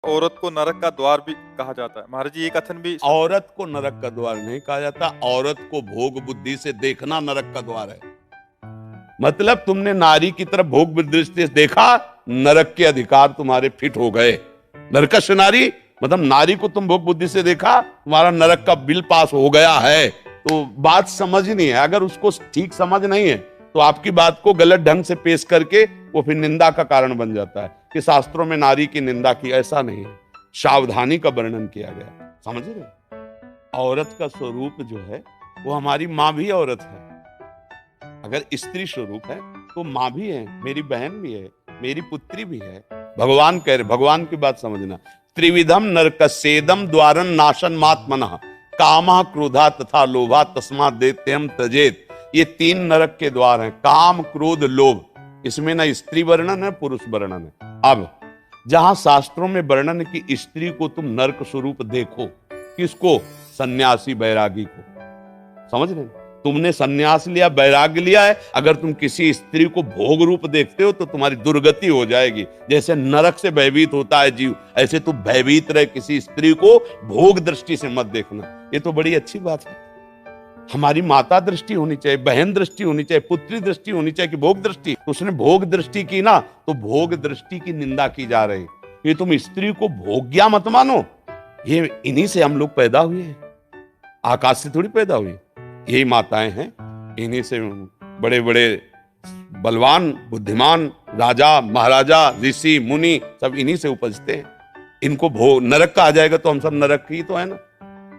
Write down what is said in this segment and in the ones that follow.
औरत को नरक का द्वार भी कहा जाता है। महाराज जी ये कथन भी औरत को नरक का द्वार नहीं कहा जाता, औरत को भोग बुद्धि से देखना नरक का द्वार है। मतलब तुमने नारी की तरफ भोग दृष्टि से देखा, नरक के अधिकार तुम्हारे फिट हो गए। नरकश नारी मतलब नारी को तुम भोग बुद्धि से देखा, तुम्हारा नरक का बिल पास हो गया है। तो बात समझनी है, अगर उसको ठीक समझ नहीं है तो आपकी बात को गलत ढंग से पेश करके वो फिर निंदा का कारण बन जाता है कि शास्त्रों में नारी की निंदा की, ऐसा नहीं है। सावधानी का वर्णन किया गया, समझ रहे। औरत का स्वरूप जो है वो हमारी माँ भी औरत है। अगर स्त्री स्वरूप है तो माँ भी है, मेरी बहन भी है, मेरी पुत्री भी है। भगवान कह रहे, भगवान की बात समझना। त्रिविधम नरकस्येदम द्वारन नाशन मात्मनः कामः क्रोधा तथा लोभा तस्मात् दैत्यम त्यजेत। ये तीन नरक के द्वार हैं, काम क्रोध लोभ। इसमें ना स्त्री वर्णन है पुरुष वर्णन है। अब जहां शास्त्रों में वर्णन की स्त्री को तुम नरक स्वरूप देखो, किसको? सन्यासी बैरागी को। समझ रहे? तुमने सन्यास लिया, वैराग्य लिया है, अगर तुम किसी स्त्री को भोग रूप देखते हो तो तुम्हारी दुर्गति हो जाएगी। जैसे नरक से भयभीत होता है जीव, ऐसे तुम भयभीत रहे, किसी स्त्री को भोग दृष्टि से मत देखना। ये तो बड़ी अच्छी बात है। हमारी माता दृष्टि होनी चाहिए, बहन दृष्टि होनी चाहिए, पुत्री दृष्टि होनी चाहिए कि भोग दृष्टि। उसने भोग दृष्टि की ना, तो भोग दृष्टि की निंदा की जा रही। ये तुम स्त्री को भोग्या मत मानो, ये इन्हीं से हम लोग पैदा हुए हैं, आकाश से थोड़ी पैदा हुई। यही माताएं हैं, इन्हीं से बड़े बड़े बलवान बुद्धिमान राजा महाराजा ऋषि मुनि सब इन्हीं से उपजते हैं। इनको भोग नरक का आ जाएगा तो हम सब नरक ही तो है ना,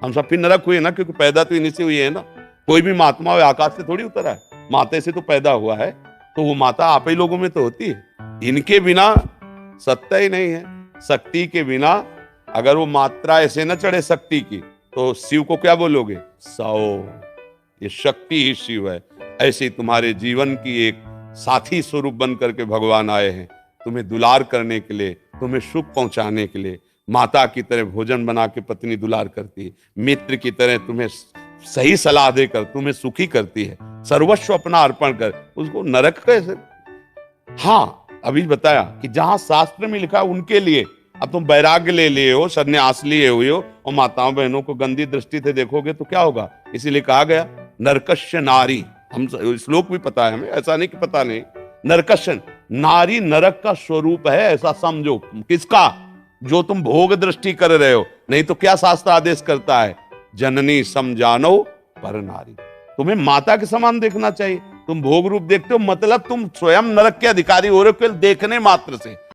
हम सब फिर नरक हुए ना, क्योंकि पैदा तो इन्हीं से हुई है ना। कोई भी महात्मा आकाश से थोड़ी उतरा है, माता से तो पैदा हुआ है, तो वो माता आप ही लोगों में तो होती है। इनके बिना सत्ता ही नहीं है। शक्ति के बिना अगर वो मात्रा ऐसे न चढ़े शक्ति की, तो शिव को क्या बोलोगे? सौ। ये शक्ति ही शिव है। ऐसे ही तुम्हारे जीवन की एक साथी स्वरूप बन करके भगवान आए हैं, तुम्हें दुलार करने के लिए, तुम्हें सुख पहुंचाने के लिए। माता की तरह भोजन बना के पत्नी दुलार करती है, मित्र की तरह तुम्हें सही सलाह देकर तुम्हें सुखी करती है, सर्वस्व अपना अर्पण कर। उसको नरक कैसे? हाँ, अभी बताया कि जहां शास्त्र में लिखा उनके लिए। अब तुम वैराग्य ले लिए हो, सन्यास लिए हुए हो, और माताओं बहनों को गंदी दृष्टि से देखोगे तो क्या होगा? इसीलिए कहा गया नरकस्य नारी। हम श्लोक भी पता है हमें, ऐसा नहीं कि पता नहीं। नरकस्य नारी नरक का स्वरूप है, ऐसा समझो। किसका? जो तुम भोग दृष्टि कर रहे हो। नहीं तो क्या शास्त्र आदेश करता है? जननी समझानो पर नारी। तुम्हें माता के समान देखना चाहिए। तुम भोग रूप देखते हो, मतलब तुम स्वयं नरक के अधिकारी हो रहे हो केवल देखने मात्र से।